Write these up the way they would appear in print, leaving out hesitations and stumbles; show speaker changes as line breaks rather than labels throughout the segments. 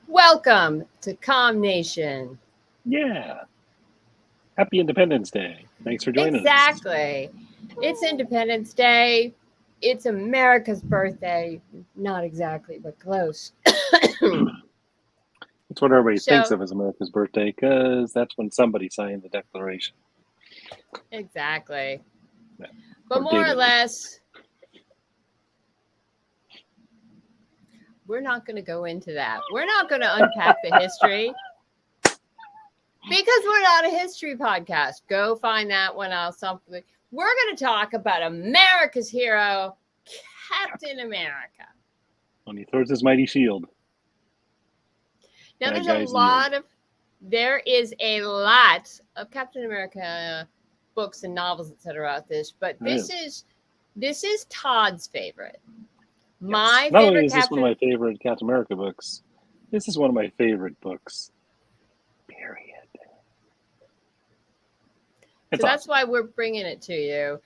Welcome to Calm Nation.
Yeah. Happy Independence Day. Thanks for joining us.
Exactly. It's Independence Day. It's America's birthday. Not exactly, but close.
It's what everybody thinks
So,
of as America's birthday because that's when somebody signed the Declaration.
exactly.
Yeah.
But
Or
more
did
or
it.
less, we're not going to go into that. We're not going to unpack the history because we're not a history podcast. Go find that one out. Something. We're going to talk about America's hero, Captain America.
When he throws his mighty shield.
Now
Bad
there's a
guys yield.
lot of there is a lot of Captain America books and novels, etc. out this, but
There
this is Todd's favorite.
Yes.
My
Not only
favorite
is this one of
Captain.
my favorite Captain America books, this is one of my favorite books. Period.
So
It's
that's
awesome.
why we're bringing it to you.
Yeah.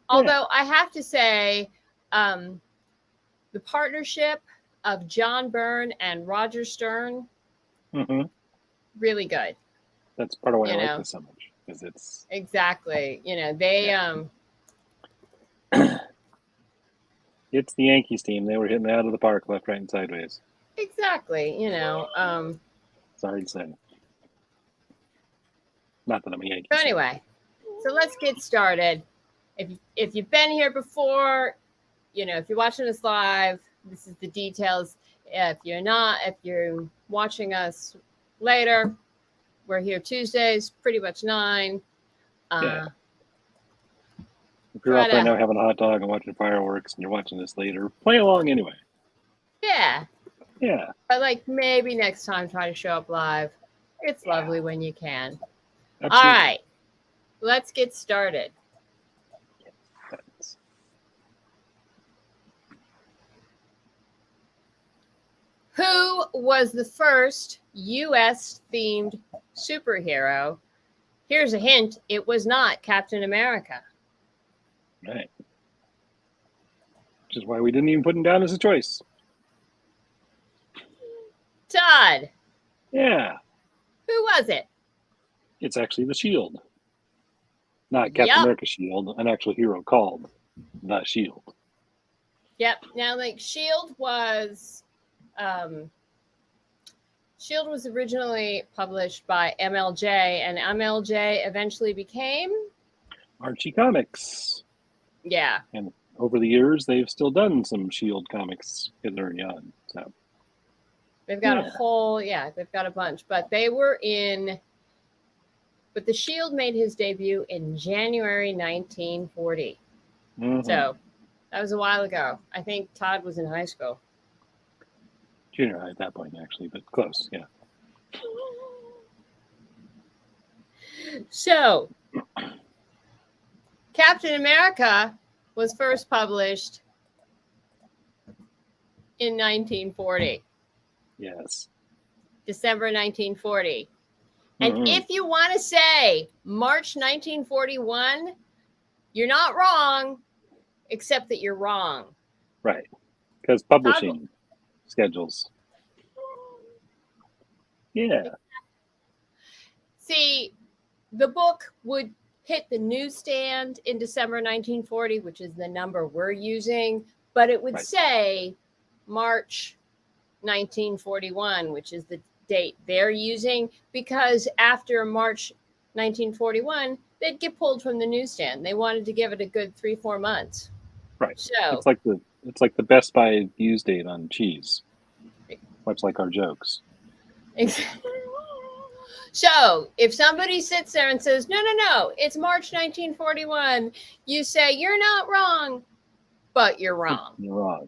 Although I have to say, the partnership of John Byrne and Roger Stern,
hmm
really good.
That's part of why I
You
like
know,
this so much. Because it's,
exactly. They
yeah. It's the Yankees team. They were hitting it out of the park left, right, and sideways.
exactly.
Sorry to say. Not that I'm a Yankees
So
fan.
anyway, so let's get started. If you've been here before, if you're watching us live, this is the details. If you're not, if you're watching us later, we're here Tuesdays, pretty much 9.
Yeah.
Uh,
If you're
try
off right
to,
now having a hot dog and watching fireworks and you're watching this later, play along anyway.
yeah.
Yeah.
But like maybe next time, try to show up live. It's
Yeah.
lovely when you can. All
Absolutely.
right, let's get started. Who was the first U.S. themed superhero? Here's a hint, it was not Captain America.
Right. Which is why we didn't even put him down as a choice.
Todd,
Yeah.
who was it?
It's actually the Shield. Not Captain
Yup.
America's Shield, an actual hero called the Shield.
Yep. Now, like Shield was originally published by MLJ, and MLJ eventually became,
Archie Comics.
yeah,
And over the years, they've still done some Shield comics hither and yon. So
they've got
yeah.
they've got a bunch, but the Shield made his debut in January 1940.
Mm-hmm.
So that was a while ago. I think Todd was in high school.
Junior high at that point, actually, but close. Yeah.
So, Captain America was first published in 1940,
Yes.
December 1940. And
Mm-hmm.
if you want to say March 1941, you're not wrong, except that you're wrong.
Right. Because publishing schedules. Yeah.
See, the book would hit the newsstand in December 1940, which is the number we're using, but it would say March 1941, which is the date they're using, because after March 1941, they'd get pulled from the newsstand. They wanted to give it a good 3-4 months.
Right.
So
It's like the Best Buy use date on cheese. Much like our jokes.
So if somebody sits there and says, no, it's March 1941, you say, you're not wrong, but you're wrong.
You're wrong.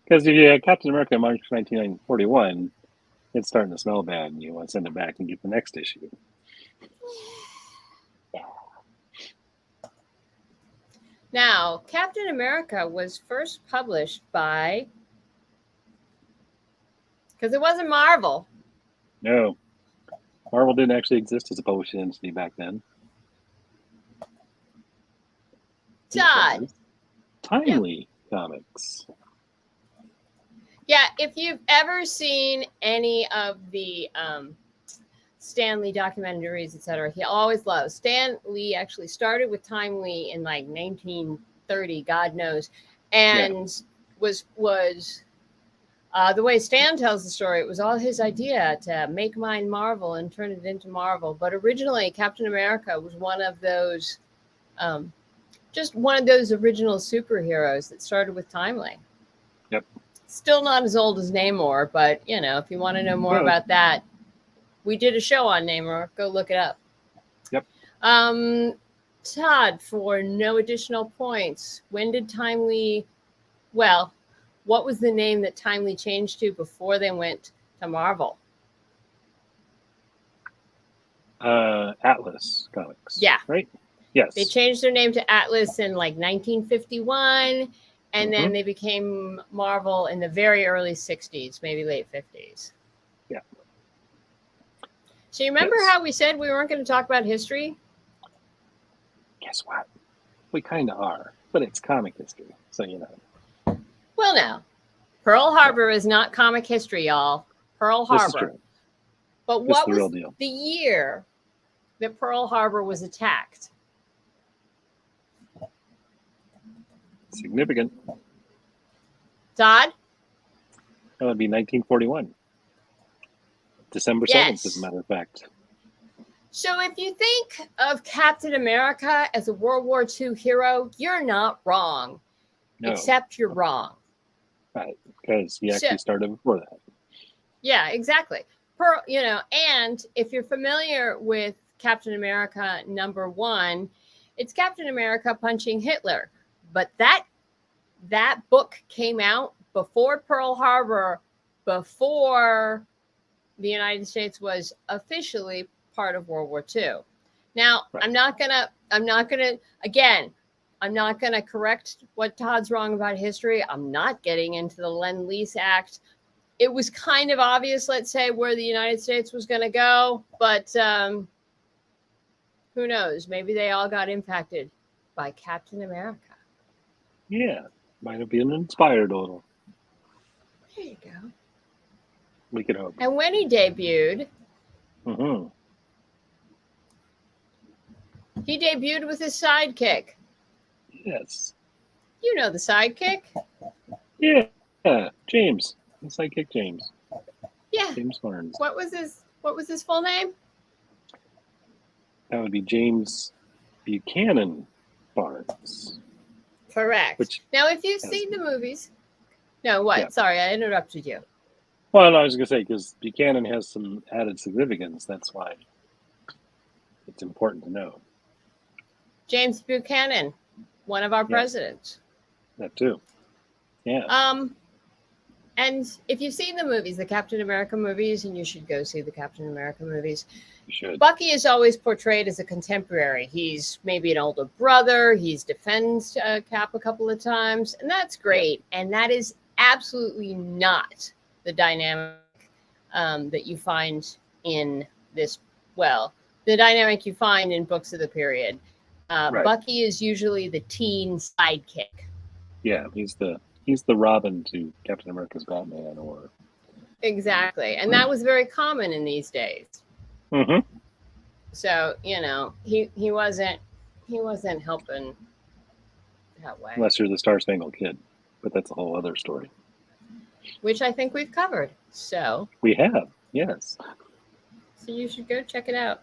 Because if you had Captain America in March 1941, it's starting to smell bad and you want to send it back and get the next issue.
Now, Captain America was first published by, because it wasn't Marvel.
No. Marvel didn't actually exist as a publishing entity back then.
Todd.
Timely Comics.
Yeah, if you've ever seen any of the Stan Lee documentaries, etc., he always loves. Stan Lee actually started with Time Lee in like 1930, God knows, and was the way Stan tells the story, it was all his idea to make mine Marvel and turn it into Marvel. But originally, Captain America was one of those, just one of those original superheroes that started with Time Lee.
Yep.
Still not as old as Namor, but if you want to know more about that, we did a show on Namor. Go look it up.
Yep.
Todd, for no additional points, when did Time Lee? Well, what was the name that Time Lee changed to before they went to Marvel?
Atlas Comics.
Yeah.
Right? Yes.
They changed their name to Atlas in like 1951, and then they became Marvel in the very early 60s, maybe late 50s.
Yeah.
So you remember how we said we weren't going to talk about history?
Guess what? We kind of are, but it's comic history, so you know.
Well, no. Pearl Harbor is not comic history, y'all. Pearl Harbor.
This is true.
But what was the year that Pearl Harbor was attacked?
Significant.
Todd?
That would be 1941. December 7th, as a matter of fact.
So if you think of Captain America as a World War II hero, you're not wrong. No. Except you're wrong.
Right, because he actually started before that.
Yeah, exactly. And if you're familiar with Captain America #1, it's Captain America punching Hitler. But that book came out before Pearl Harbor, before the United States was officially part of World War II. Now, I'm not gonna correct what Todd's wrong about history. I'm not getting into the Lend-Lease Act. It was kind of obvious, let's say, where the United States was going to go, but who knows? Maybe they all got impacted by Captain America.
Yeah, might have been inspired a little.
There you go.
We could hope.
And when he debuted, he debuted with his sidekick.
Yes.
You know the sidekick?
Yeah, James. The sidekick James.
Yeah.
James Barnes.
What was his full name?
That would be James Buchanan Barnes.
Correct. Now, if you've seen the movies... No, what? Yeah. Sorry, I interrupted you.
Well, I was going to say, because Buchanan has some added significance. That's why it's important to know.
James Buchanan, one of our presidents.
That too. Yeah.
And if you've seen the movies, the Captain America movies, and you should go see the Captain America movies.
You should.
Bucky is always portrayed as a contemporary. He's maybe an older brother. He's defends Cap a couple of times, and that's great. Yeah. And that is absolutely not the dynamic that you find in this. Well, the dynamic you find in books of the period. Bucky is usually the teen sidekick.
Yeah, he's the Robin to Captain America's Batman, or
exactly, and that was very common in these days. So he wasn't helping that way.
Unless you're the Star-Spangled Kid, but that's a whole other story.
Which I think we've covered. So
we have, yes.
So you should go check it out.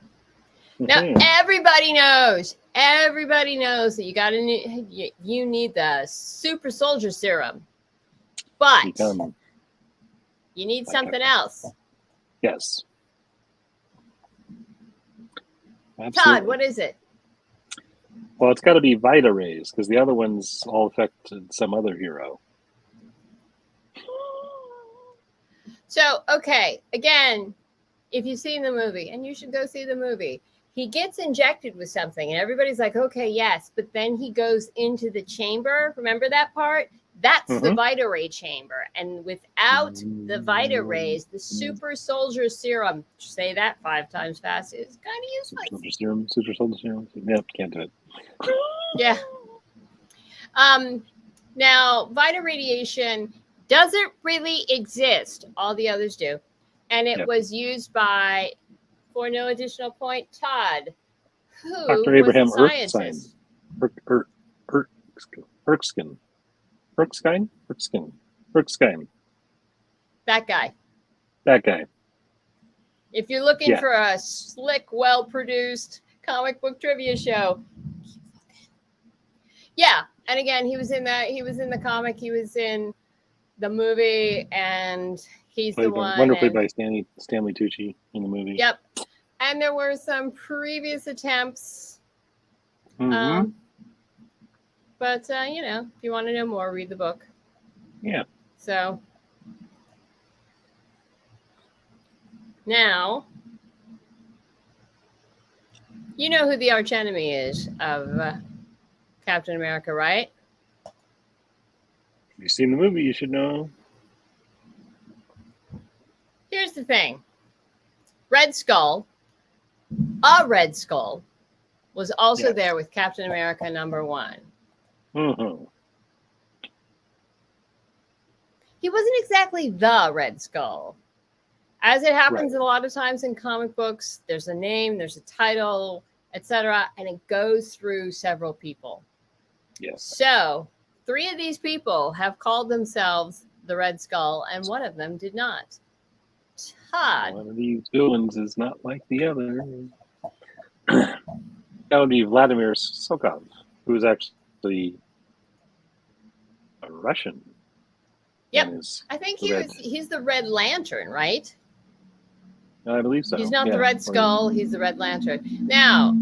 Now everybody knows that you need the super soldier serum, but you need something else.
Yes. Absolutely.
Todd, what is it?
Well, it's got to be Vita Rays, because the other ones all affected some other hero.
So, okay, again, if you've seen the movie, and you should go see the movie, he gets injected with something, and everybody's like, okay, yes, but then he goes into the chamber. Remember that part? That's the Vita Ray chamber. And without the Vita Rays, the super soldier serum, say that 5 times fast, is kind of useless.
Super soldier serum. Yep, can't do it.
Yeah. Now, Vita radiation doesn't really exist. All the others do. And it
Yep.
was used by, for no additional point, Todd, who
Dr.
was
Abraham
the scientist.
Erskine.
That guy.
That guy.
If you're looking
Yeah.
for a slick, well-produced comic book trivia show, yeah. And again, he was in that. He was in the comic. He was in the movie, and he's the one.
Wonderfully
and,
by Stanley Tucci in the movie.
Yep. And there were some previous attempts.
Mm-hmm.
But you know, if you want to know more, read the book.
Yeah.
So now, you know who the archenemy is of Captain America, right?
If you've seen the movie, you should know.
Here's the thing. Red Skull, a Red Skull, was also
Yes.
there with Captain America #1.
Mm-hmm.
He wasn't exactly the Red Skull. As it happens a lot of times in comic books, there's a name, there's a title, etc., and it goes through several people.
Yes.
So 3 of these people have called themselves the Red Skull, and one of them did not. Todd.
One of these villains is not like the other. That would be Vladimir Sokov, who is actually a Russian.
Yep. I think he's the Red Lantern, right?
I believe so.
He's not the Red Skull. He's the Red Lantern. Now,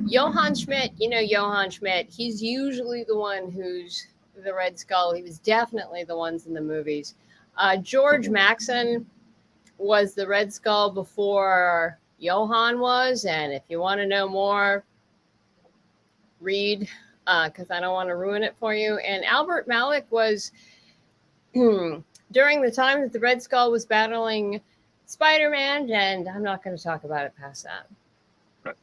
Johann Schmidt, you know Johann Schmidt, he's usually the one who's the Red Skull. He was definitely the ones in the movies. George Maxson was the Red Skull before Johann was. And if you want to know more, read, because I don't want to ruin it for you. And Albert Malik was, during the time that the Red Skull was battling Spider-Man, and I'm not going to talk about it past that.
Right.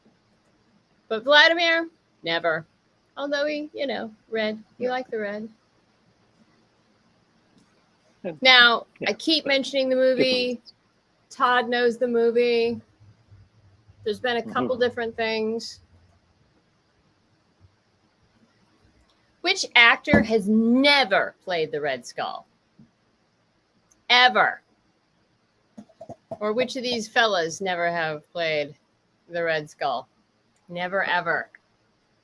But Vladimir, never. Although he, red. You like the red. Now, I keep mentioning the movie. Todd knows the movie. There's been a couple different things. Which actor has never played the Red Skull? Ever? Or which of these fellas never have played the Red Skull? Never, ever.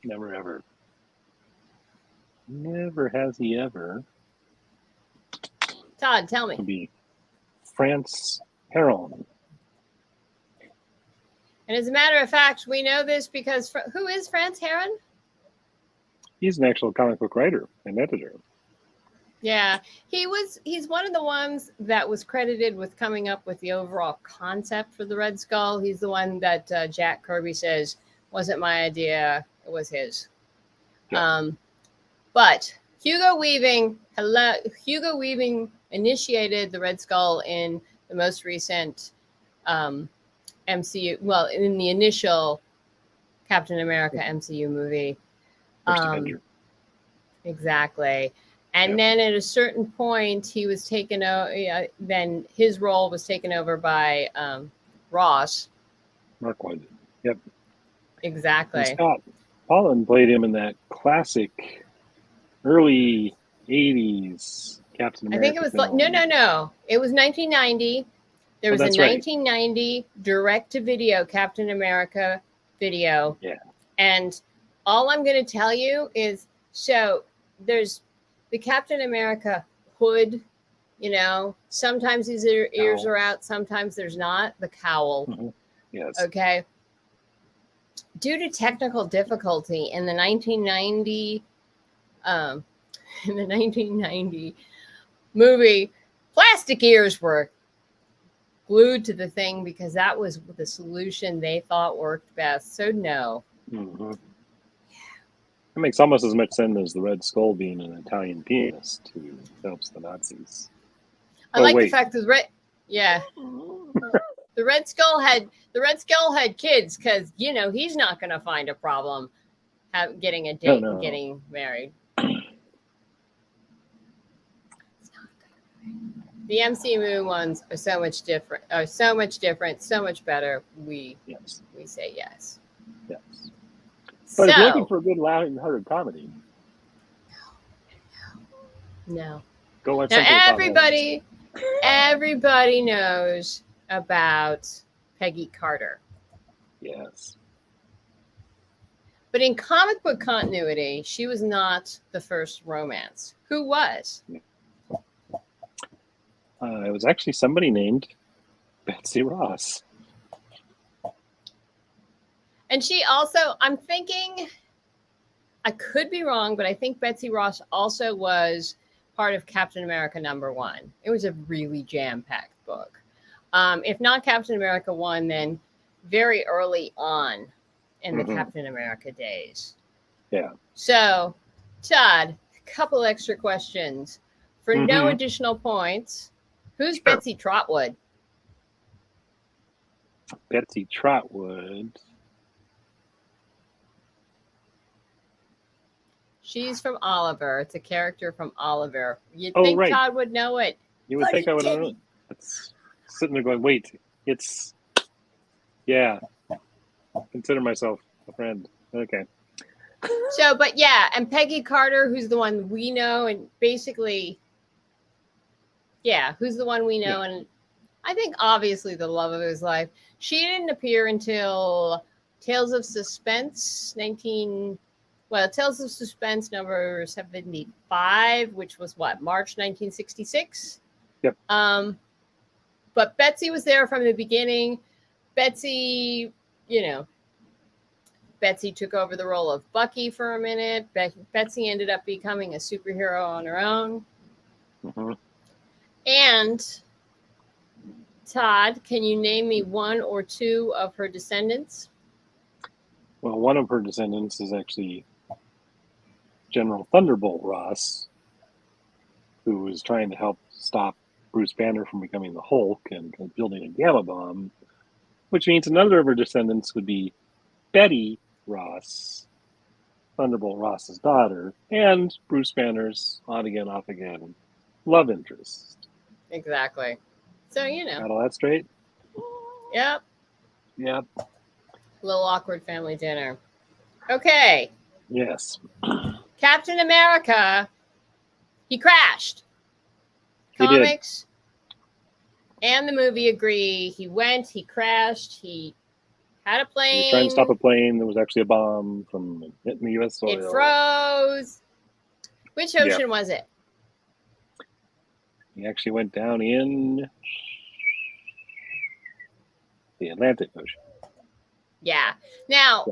Never, ever. Never has he ever.
Todd, tell me.
It would be France Heron.
And as a matter of fact, we know this because who is France Heron?
He's an actual comic book writer and editor.
Yeah, he's one of the ones that was credited with coming up with the overall concept for the Red Skull. He's the one that Jack Kirby says wasn't my idea, it was his. Yeah. But Hugo Weaving initiated the Red Skull in the most recent MCU, well, in the initial Captain America MCU movie.
First Avenger.
Exactly. And then at a certain point, he was taken over. Then his role was taken over by Ross.
Mark Waid. Yep.
Exactly.
And Scott Pollan played him in that classic early 80s Captain America.
I think it was no. It was 1990. There was a 1990 direct-to-video Captain America video.
Yeah.
And all I'm going to tell you is, so there's the Captain America hood, sometimes his ears are out, sometimes there's not. The cowl.
Mm-hmm. Yes.
Okay. Due to technical difficulty in the 1990 movie, plastic ears were glued to the thing because that was the solution they thought worked best. So no.
Mm-hmm. It makes almost as much sense as the Red Skull being an Italian pianist who helps the Nazis.
I like the fact that the Red Skull had kids because he's not going to find a problem getting a date and getting married. The MCU ones are so much different. So much better. We say yes.
Yes. But
So,
if you're looking for a good loud-hearted comedy,
no.
go watch.
Now everybody knows about Peggy Carter.
Yes.
But in comic book continuity, she was not the first romance. Who was?
It was actually somebody named Betsy Ross.
And she also, I'm thinking, I could be wrong, but I think Betsy Ross also was part of Captain America #1. It was a really jam-packed book. If not Captain America 1, then very early on in the Captain America days.
Yeah.
So, Todd, a couple extra questions. For no additional points, who's Betsy Trotwood?
Betsy Trotwood.
She's from Oliver. It's a character from Oliver. You'd think Todd would know it.
You would think I would know it. It's sitting there going, wait, it's... Yeah. Consider myself a friend. Okay.
So, but yeah, and Peggy Carter, who's the one we know, and basically, yeah, who's the one we know, and I think obviously the love of his life. She didn't appear until Tales of Suspense, Tales of Suspense number 75, which was what, March 1966?
Yep.
But Betsy was there from the beginning. Betsy, Betsy took over the role of Bucky for a minute. Betsy ended up becoming a superhero on her own. And Todd, can you name me one or two of her descendants?
Well, one of her descendants is actually General Thunderbolt Ross, who was trying to help stop Bruce Banner from becoming the Hulk and building a gamma bomb, which means another of her descendants would be Betty Ross, Thunderbolt Ross's daughter, and Bruce Banner's on-again, off-again love interest.
Exactly. So,
Got all that straight?
Yep.
Yep.
Little awkward family dinner. Okay.
Yes.
Captain America, he crashed. Comics and the movie agree. He crashed, he had a plane.
He was trying to stop a plane. There was actually a bomb from hitting the U.S. soil.
It froze. Which ocean was it?
He actually went down in the Atlantic Ocean.
Yeah. Now,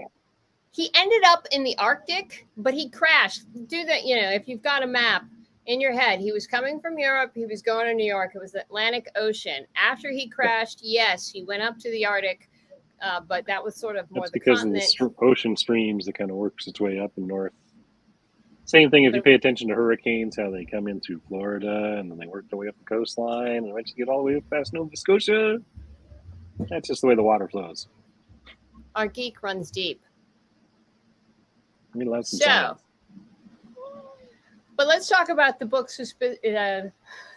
he ended up in the Arctic, but he crashed. Do that, if you've got a map in your head, he was coming from Europe. He was going to New York. It was the Atlantic Ocean. After he crashed, yes, he went up to the Arctic, but that was sort of more the continent.
That's because of the ocean streams that kind of works its way up and north. Same thing if you pay attention to hurricanes, how they come in through Florida and then they work their way up the coastline and eventually get all the way up past Nova Scotia. That's just the way the water flows.
Our geek runs deep.
We love some science.
But let's talk about the book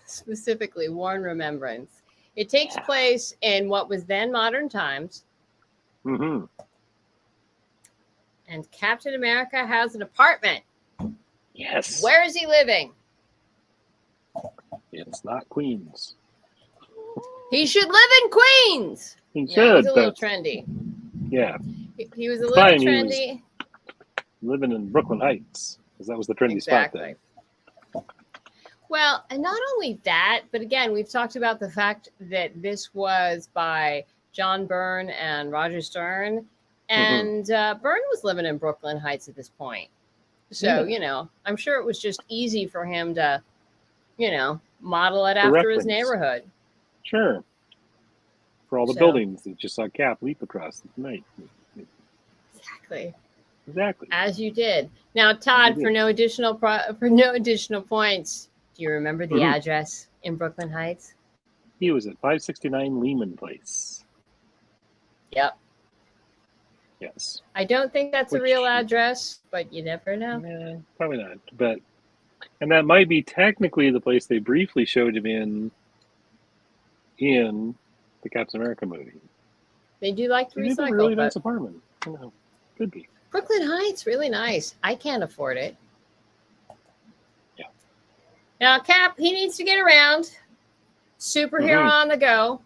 specifically, War and Remembrance. It takes place in what was then modern times.
Mm-hmm.
And Captain America has an apartment.
Yes.
Where is he living?
It's not Queens.
He should live in Queens.
He should.
He's a little trendy.
Yeah.
He was a little trendy.
Living in Brooklyn Heights, because that was the trendy spot then.
Well, and not only that, but again, we've talked about the fact that this was by John Byrne and Roger Stern, and Byrne was living in Brooklyn Heights at this point. So, I'm sure it was just easy for him to, model it after his neighborhood.
Sure. For all the buildings that you saw Cap leap across the night. Exactly.
As you did. Now, Todd, for no additional points, do you remember the address in Brooklyn Heights?
He was at 569 Lehman Place.
Yep.
Yes.
I don't think that's a real address, but you never know.
Probably not. And that might be technically the place they briefly showed him in in the Captain America movie.
They do like to
They did a
recycle.
really
but
nice apartment. You know, could be.
Brooklyn Heights, really nice. I can't afford it.
Yeah.
Now, Cap, he needs to get around. Superhero on the go.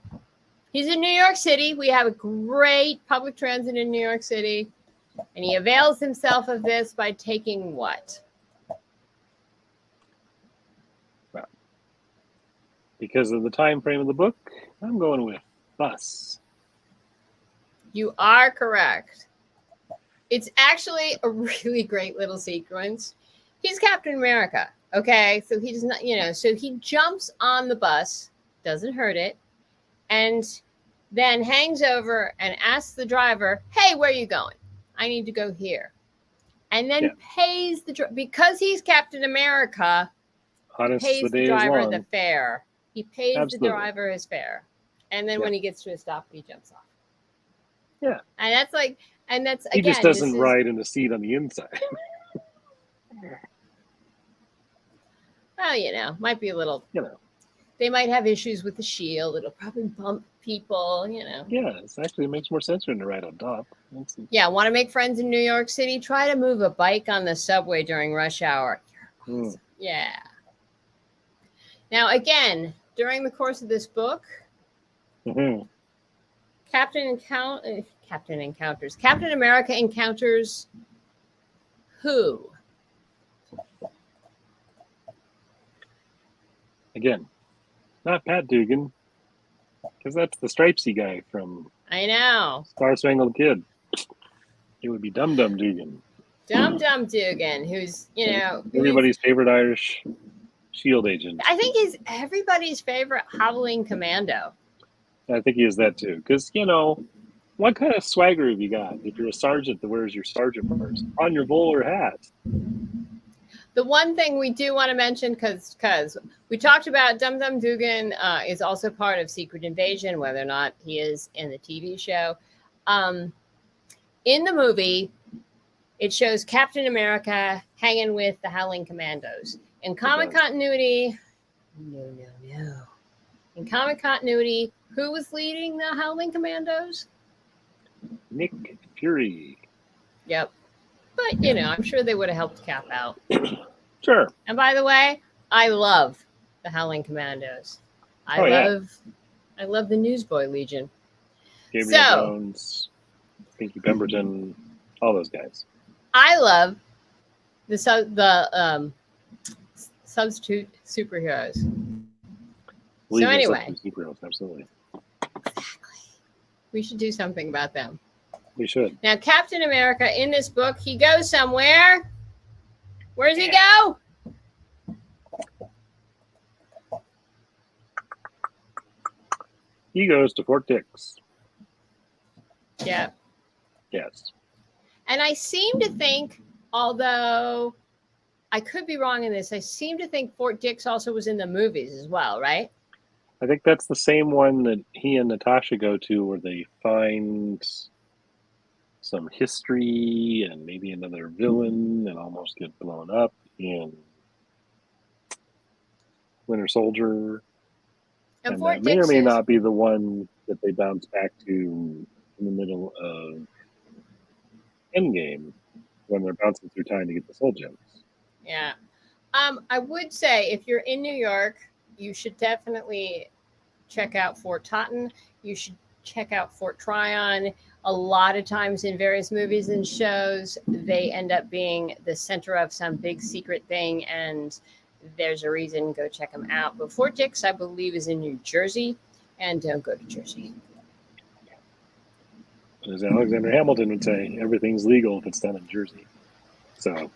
He's in New York City. We have a great public transit in New York City. And he avails himself of this by taking what?
Well, because of the time frame of the book, I'm going with bus.
You are correct. It's actually a really great little sequence. He's Captain America, okay? So he does not, so he jumps on the bus, doesn't hurt it, and then hangs over and asks the driver, hey, where are you going? I need to go here. And then pays because he's Captain America, pays the driver the fare. He pays the driver his fare. And then when he gets to a stop, he jumps off.
Yeah.
And that's
he just doesn't ride in the seat on the inside.
Well, might be a little, they might have issues with the shield. It'll probably bump people,
Yeah, it makes more sense when to ride on top.
Yeah, want to make friends in New York City? Try to move a bike on the subway during rush hour. Awesome. Yeah. Now, again, during the course of this book, Captain America encounters who?
Again, not Pat Dugan, because that's the stripesy guy from
I know
Star Spangled Kid. It would be Dum Dum Dugan.
Dum Dum Dugan, who's
everybody's favorite Irish shield agent.
I think he's everybody's favorite Howling Commando.
I think he is that too, because what kind of swagger have you got if you're a sergeant that wears your sergeant bars on your bowler hat?
The one thing we do want to mention, because we talked about Dum Dum Dugan is also part of Secret Invasion, whether or not he is in the TV show. In the movie, it shows Captain America hanging with the Howling Commandos. In comic continuity, no. In comic continuity, who was leading the Howling Commandos?
Nick Fury.
Yep. But, I'm sure they would have helped Cap out.
Sure.
And by the way, I love the Howling Commandos. I love the Newsboy Legion.
Gabriel Jones, Pinky Pemberton, all those guys.
I love the substitute superheroes.
So
anyway.
Superheroes, absolutely.
Exactly. We should do something about them.
We should.
Now, Captain America, in this book, he goes somewhere. Where does he go?
He goes to Fort Dix.
Yeah.
Yes.
And I seem to think, although I could be wrong in this, I seem to think Fort Dix also was in the movies as well, right?
I think that's the same one that he and Natasha go to where they find some history and maybe another villain and almost get blown up in Winter Soldier. And that may or may not be the one that they bounce back to in the middle of Endgame when they're bouncing through time to get the soul gems.
Yeah. I would say if you're in New York, you should definitely check out Fort Totten. You should check out Fort Tryon. A lot of times in various movies and shows, they end up being the center of some big secret thing, and there's a reason. Go check them out. But Fort Dix, I believe, is in New Jersey, and don't go to Jersey.
As Alexander Hamilton would say, everything's legal if it's done in Jersey. So,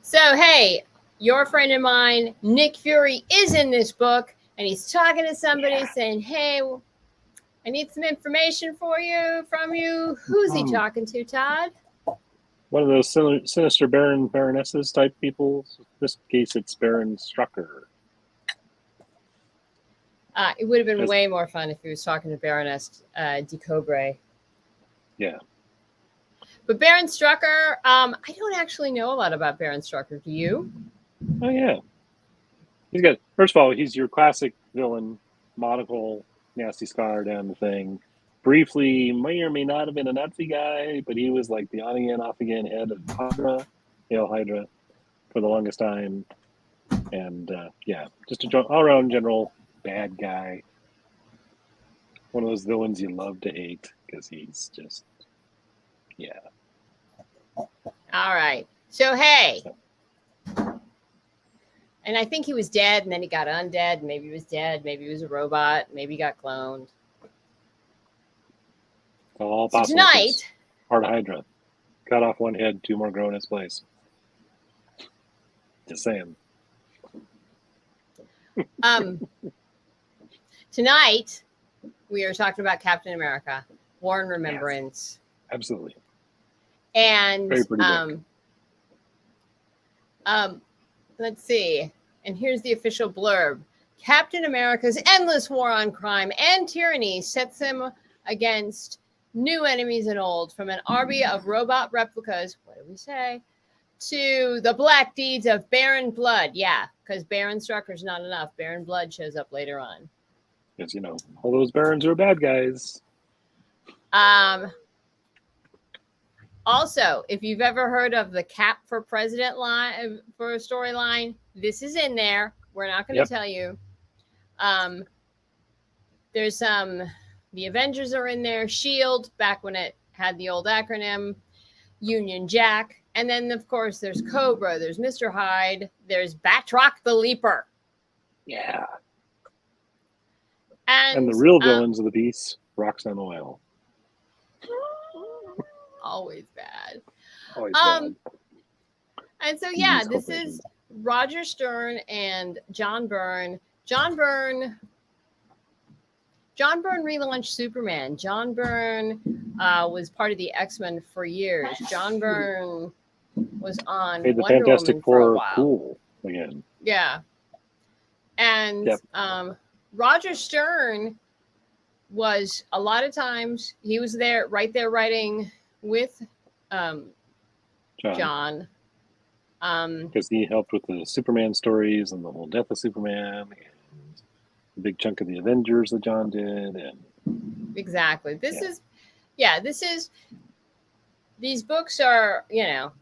So, hey, your friend of mine, Nick Fury, is in this book, and he's talking to somebody saying, hey, I need some information from you. Who's he talking to, Todd?
One of those sinister Baronesses type people. In this case, it's Baron Strucker.
It would have been way more fun if he was talking to Baroness DeCobre.
Yeah.
But Baron Strucker, I don't actually know a lot about Baron Strucker. Do you?
Oh, yeah. He's got First of all, he's your classic villain, monocle, nasty scar down the thing. Briefly, may or may not have been a Nazi guy, but he was like the on-again, off-again head of Hydra, Hail Hydra, for the longest time. And yeah, just a all-around general bad guy. One of those villains you love to hate because he's just, yeah.
All right. So, hey. And I think he was dead, and then he got undead. Maybe he was dead. Maybe he was a robot. Maybe he got cloned.
All
So
possible.
tonight,
part of Hydra. Cut off one head, 2 more grow in its place. Just saying.
Tonight, we are talking about Captain America, War and Remembrance.
Yes, absolutely.
And
very pretty book.
Let's see. And here's the official blurb. Captain America's endless war on crime and tyranny sets him against new enemies and old, from an army of robot replicas, what do we say, to the black deeds of Baron Blood. Yeah, because Baron Strucker's not enough. Baron Blood shows up later on.
Because, you know, all those barons are bad guys.
Also, if you've ever heard of the Cap for President line for a storyline, this is in there. We're not going to tell you. There's the Avengers are in there, SHIELD, back when it had the old acronym, Union Jack. And then, of course, there's Cobra, there's Mr. Hyde, there's Batroc the Leaper.
Yeah.
And
the real villains of the piece, Roxanne Oil.
Always bad.
Always bad.
And so, yeah, this is Roger Stern and John Byrne. John Byrne relaunched Superman. John Byrne was part of the X-Men for years. John Byrne was on
Made the
Wonder
Fantastic
Woman for a
Four
while.
cool again.
Yeah. And Roger Stern was, a lot of times, he was there, right there writing with John.
Because he helped with the Superman stories and the whole death of Superman and a big chunk of the Avengers that John did. And
exactly. These books are, you know,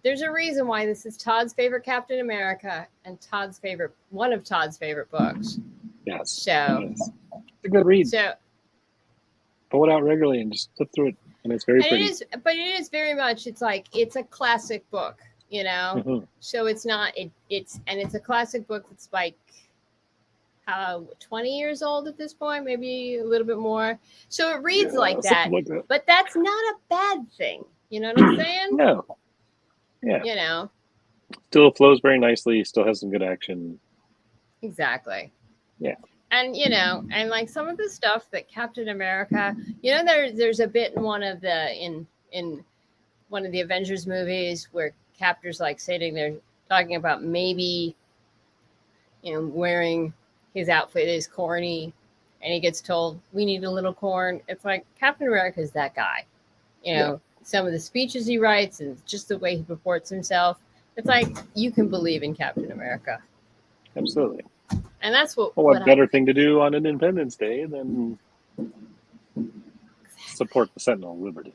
there's a reason why this is Todd's favorite Captain America and one of Todd's favorite books.
Yes.
So
it's a good read.
So
pull it out regularly and just flip through it. And it's very pretty.
But it is very much, it's like, it's a classic book, you know?
Mm-hmm.
So it's not, it's a classic book that's like, 20 years old at this point, maybe a little bit more. So it reads like that, but that's not a bad thing. You know what I'm saying?
No. Yeah.
You know?
Still flows very nicely, still has some good action.
Exactly.
Yeah.
And, you know, and like some of the stuff that Captain America, you know, there's a bit in one of the Avengers movies where Captor's like sitting there talking about maybe, you know, wearing his outfit is corny, and he gets told, we need a little corn. It's like Captain America is that guy. You know, some of the speeches he writes and just the way he purports himself. It's like, you can believe in Captain America.
Absolutely.
And that's what
better thing to do on Independence Day than support the Sentinel of Liberty.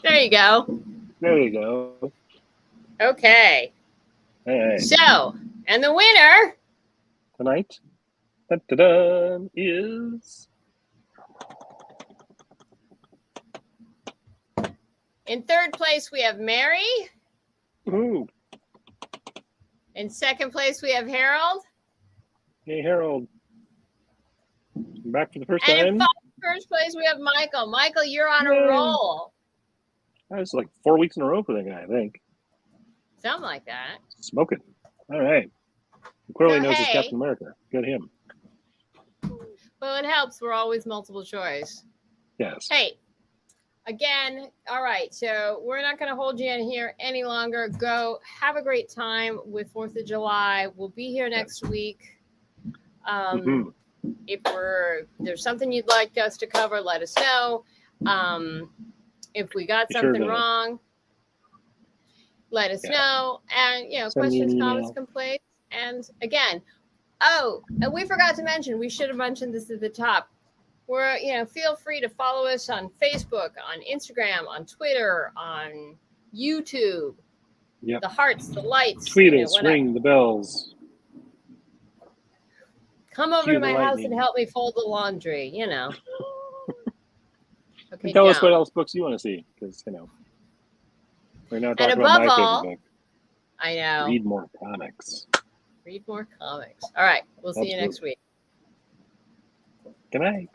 There you go.
There you go.
Okay.
Hey.
So, and the winner
tonight is,
in third place we have Mary.
Ooh.
In second place we have Harold.
Hey, Harold. Back for the first
and
time.
In first place we have Michael. Michael, you're on a roll.
That was like 4 weeks in a row for that guy, I think.
Something like that.
Smoking. All right. He clearly knows his Captain America. Good him.
Well, it helps. We're always multiple choice.
Yes.
Hey, again, all right. So we're not going to hold you in here any longer. Go have a great time with 4th of July. We'll be here next week. If there's something you'd like us to cover, let us know. If we got something wrong, let us know. And, you know, questions, comments, complaints. And again, Oh, and we forgot to mention, we should have mentioned this at the top. Feel free to follow us on Facebook, on Instagram, on Twitter, on YouTube.
Yep.
The hearts, the lights.
Tweet us, ring the bells.
Come over to my house and help me fold the laundry, Okay,
and tell us what else books you want to see, because, we're not talking about my favorite book.
I know.
Read more comics.
Read more comics. All right. We'll see you next week.
Good night.